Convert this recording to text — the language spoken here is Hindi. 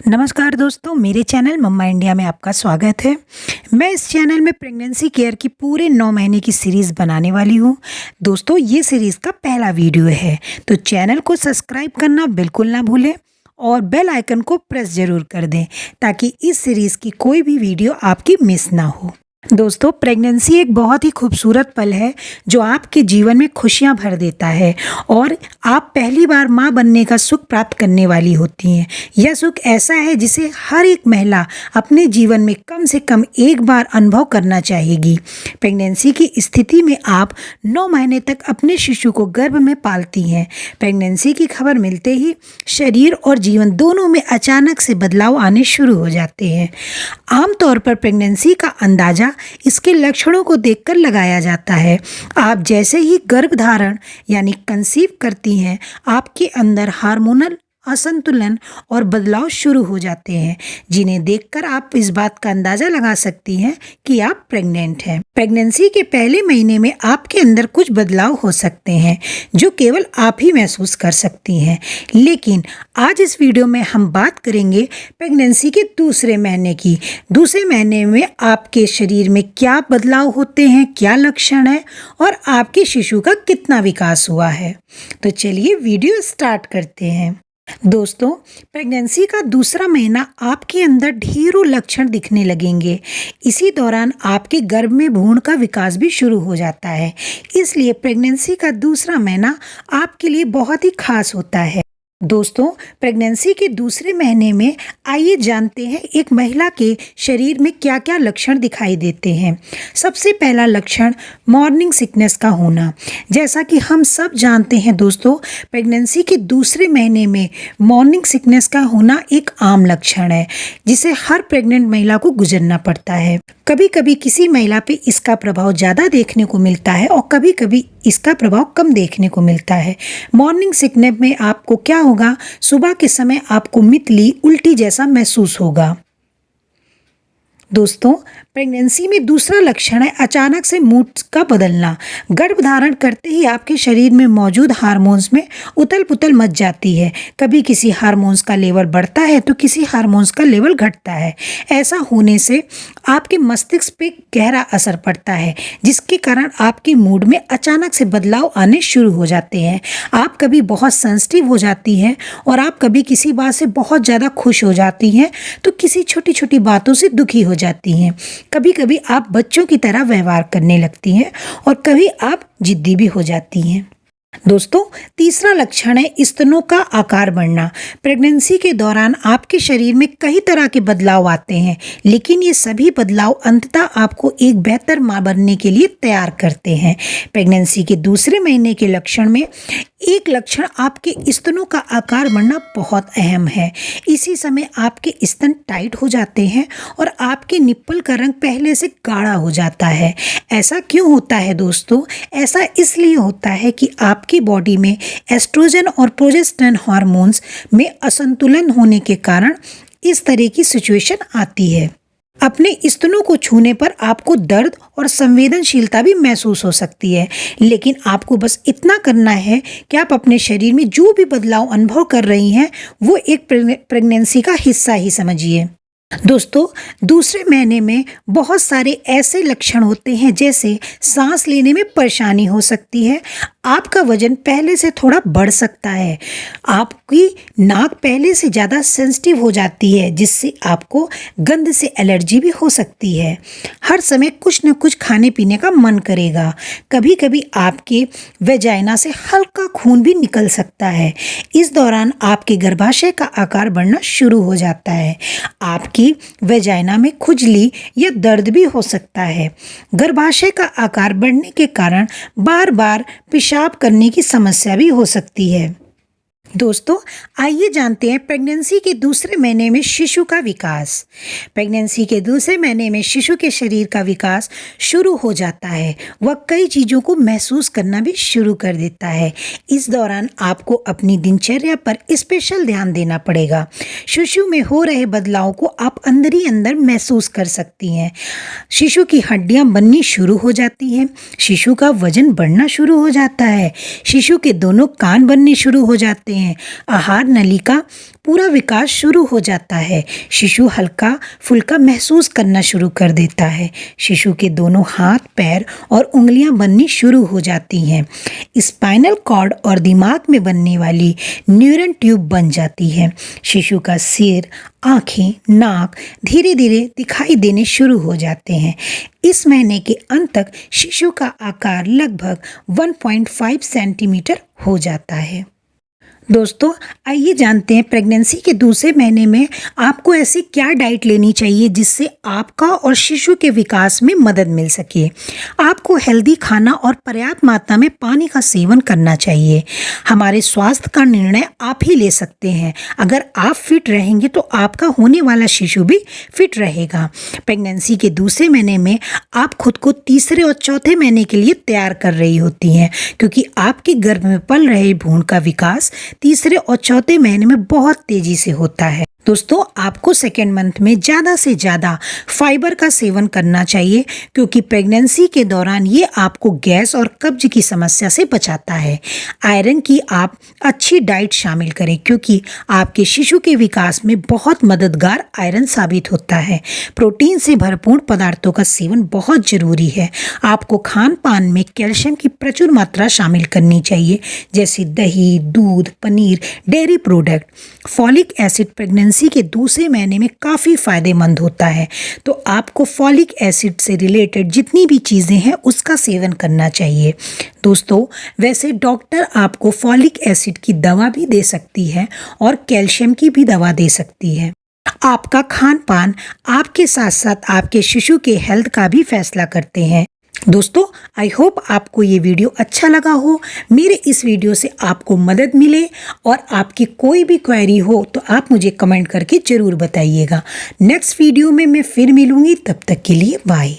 नमस्कार दोस्तों, मेरे चैनल मम्मा इंडिया में आपका स्वागत है। मैं इस चैनल में प्रेगनेंसी केयर की पूरे 9 महीने की सीरीज़ बनाने वाली हूँ। दोस्तों, ये सीरीज़ का पहला वीडियो है, तो चैनल को सब्सक्राइब करना बिल्कुल ना भूलें और बेल आइकन को प्रेस ज़रूर कर दें ताकि इस सीरीज़ की कोई भी वीडियो आपकी मिस ना हो। दोस्तों, प्रेगनेंसी एक बहुत ही खूबसूरत पल है जो आपके जीवन में खुशियां भर देता है और आप पहली बार मां बनने का सुख प्राप्त करने वाली होती हैं। यह सुख ऐसा है जिसे हर एक महिला अपने जीवन में कम से कम एक बार अनुभव करना चाहेगी। प्रेगनेंसी की स्थिति में आप 9 महीने तक अपने शिशु को गर्भ में पालती हैं। प्रेगनेंसी की खबर मिलते ही शरीर और जीवन दोनों में अचानक से बदलाव आने शुरू हो जाते हैं। आमतौर पर प्रेगनेंसी का अंदाजा इसके लक्षणों को देखकर लगाया जाता है। आप जैसे ही गर्भधारण यानी कंसीव करती हैं, आपके अंदर हार्मोनल असंतुलन और बदलाव शुरू हो जाते हैं, जिन्हें देखकर आप इस बात का अंदाजा लगा सकती हैं कि आप प्रेग्नेंट हैं। प्रेगनेंसी के पहले महीने में आपके अंदर कुछ बदलाव हो सकते हैं जो केवल आप ही महसूस कर सकती हैं, लेकिन आज इस वीडियो में हम बात करेंगे प्रेगनेंसी के दूसरे महीने की। दूसरे महीने में आपके शरीर में क्या बदलाव होते हैं, क्या लक्षण है और आपके शिशु का कितना विकास हुआ है। तो चलिए वीडियो स्टार्ट करते हैं। दोस्तों, प्रेगनेंसी का दूसरा महीना आपके अंदर ढेरों लक्षण दिखने लगेंगे। इसी दौरान आपके गर्भ में भ्रूण का विकास भी शुरू हो जाता है। इसलिए प्रेगनेंसी का दूसरा महीना आपके लिए बहुत ही खास होता है। दोस्तों, प्रेगनेंसी के दूसरे महीने में आइए जानते हैं एक महिला के शरीर में क्या क्या लक्षण दिखाई देते हैं। सबसे पहला लक्षण मॉर्निंग सिकनेस का होना। जैसा कि हम सब जानते हैं दोस्तों, प्रेगनेंसी के दूसरे महीने में मॉर्निंग सिकनेस का होना एक आम लक्षण है जिसे हर प्रेग्नेंट महिला को गुजरना पड़ता है। कभी कभी किसी महिला पे इसका प्रभाव ज़्यादा देखने को मिलता है और कभी कभी इसका प्रभाव कम देखने को मिलता है। मॉर्निंग सिकनेस में आपको क्या होगा, सुबह के समय आपको मितली उल्टी जैसा महसूस होगा। दोस्तों, प्रेगनेंसी में दूसरा लक्षण है अचानक से मूड का बदलना। गर्भधारण करते ही आपके शरीर में मौजूद हार्मोन्स में उथल पुथल मच जाती है। कभी किसी हार्मोन्स का लेवल बढ़ता है तो किसी हार्मोन्स का लेवल घटता है। ऐसा होने से आपके मस्तिष्क पे गहरा असर पड़ता है, जिसके कारण आपके मूड में अचानक से बदलाव आने शुरू हो जाते हैं। आप कभी बहुत सेंसिटिव हो जाती हैं और आप कभी किसी बात से बहुत ज़्यादा खुश हो जाती हैं तो किसी छोटी छोटी बातों से दुखी हो जाती हैं। कभी कभी आप बच्चों की तरह व्यवहार करने लगती हैं और कभी आप जिद्दी भी हो जाती हैं। दोस्तों, तीसरा लक्षण है स्तनों का आकार बढ़ना। प्रेगनेंसी के दौरान आपके शरीर में कई तरह के बदलाव आते हैं, लेकिन ये सभी बदलाव अंततः आपको एक बेहतर मां बनने के लिए तैयार करते हैं। प्रेगनेंसी के दूसरे महीने के लक्षण में एक लक्षण आपके स्तनों का आकार बढ़ना बहुत अहम है। इसी समय आपके स्तन टाइट हो जाते हैं और आपके निप्पल का रंग पहले से गाढ़ा हो जाता है। ऐसा क्यों होता है दोस्तों? ऐसा इसलिए होता है कि आपकी बॉडी में एस्ट्रोजन और प्रोजेस्टेरोन हार्मोन्स में असंतुलन होने के कारण इस तरह की सिचुएशन आती है। अपने स्तनों को छूने पर आपको दर्द और संवेदनशीलता भी महसूस हो सकती है, लेकिन आपको बस इतना करना है कि आप अपने शरीर में जो भी बदलाव अनुभव कर रही हैं वो एक प्रेगनेंसी का हिस्सा ही समझिए। दोस्तों, दूसरे महीने में बहुत सारे ऐसे लक्षण होते हैं जैसे सांस लेने में परेशानी हो सकती है, आपका वजन पहले से थोड़ा बढ़ सकता है, आपकी नाक पहले से ज़्यादा सेंसिटिव हो जाती है जिससे आपको गंध से एलर्जी भी हो सकती है। हर समय कुछ न कुछ खाने पीने का मन करेगा। कभी कभी आपके वेजाइना से हल्का खून भी निकल सकता है। इस दौरान आपके गर्भाशय का आकार बढ़ना शुरू हो जाता है। आपकी वेजाइना में खुजली या दर्द भी हो सकता है। गर्भाशय का आकार बढ़ने के कारण बार बार पेशाब करने की समस्या भी हो सकती है। दोस्तों, आइए जानते हैं प्रेगनेंसी के दूसरे महीने में शिशु का विकास। प्रेगनेंसी के दूसरे महीने में शिशु के शरीर का विकास शुरू हो जाता है। वह कई चीज़ों को महसूस करना भी शुरू कर देता है। इस दौरान आपको अपनी दिनचर्या पर स्पेशल ध्यान देना पड़ेगा। शिशु में हो रहे बदलाव को आप अंदर ही अंदर महसूस कर सकती हैं। शिशु की हड्डियां बननी शुरू हो जाती हैं। शिशु का वजन बढ़ना शुरू हो जाता है। शिशु के दोनों कान बनने शुरू हो जाते हैं। हैं, आहार नली का पूरा विकास शुरू हो जाता है। शिशु हल्का फुल्का महसूस करना शुरू कर देता है। शिशु के दोनों हाथ, पैर और उंगलियां बननी शुरू हो जाती हैं। स्पाइनल कॉर्ड और दिमाग में बनने वाली न्यूरन ट्यूब बन जाती है। शिशु का सिर, आँखें, नाक धीरे धीरे दिखाई देने शुरू हो जाते हैं। इस महीने के अंत तक शिशु का आकार लगभग 1.5 सेंटीमीटर हो जाता है। दोस्तों, आइए जानते हैं प्रेगनेंसी के दूसरे महीने में आपको ऐसी क्या डाइट लेनी चाहिए जिससे आपका और शिशु के विकास में मदद मिल सके। आपको हेल्दी खाना और पर्याप्त मात्रा में पानी का सेवन करना चाहिए। हमारे स्वास्थ्य का निर्णय आप ही ले सकते हैं। अगर आप फिट रहेंगे तो आपका होने वाला शिशु भी फिट रहेगा। प्रेगनेंसी के दूसरे महीने में आप खुद को तीसरे और चौथे महीने के लिए तैयार कर रही होती हैं, क्योंकि आपके गर्भ में पल रहे भ्रूण का विकास तीसरे और चौथे महीने में बहुत तेजी से होता है। दोस्तों, आपको सेकेंड मंथ में ज़्यादा से ज़्यादा फाइबर का सेवन करना चाहिए, क्योंकि प्रेगनेंसी के दौरान ये आपको गैस और कब्ज की समस्या से बचाता है। आयरन की आप अच्छी डाइट शामिल करें, क्योंकि आपके शिशु के विकास में बहुत मददगार आयरन साबित होता है। प्रोटीन से भरपूर पदार्थों का सेवन बहुत ज़रूरी है। आपको खान पान में कैल्शियम की प्रचुर मात्रा शामिल करनी चाहिए, जैसे दही, दूध, paneer, dairy product. Folic acid pregnancy के दूसरे महीने में काफ़ी फायदेमंद होता है, तो आपको फॉलिक एसिड से रिलेटेड जितनी भी चीज़ें हैं उसका सेवन करना चाहिए। दोस्तों, वैसे डॉक्टर आपको फॉलिक एसिड की दवा भी दे सकती है और कैल्शियम की भी दवा दे सकती है। आपका खान पान आपके साथ साथ आपके शिशु के हेल्थ का भी फैसला करते हैं। दोस्तों, आई होप आपको ये वीडियो अच्छा लगा हो। मेरे इस वीडियो से आपको मदद मिले और आपकी कोई भी क्वेरी हो तो आप मुझे कमेंट करके ज़रूर बताइएगा। नेक्स्ट वीडियो में मैं फिर मिलूँगी, तब तक के लिए बाय।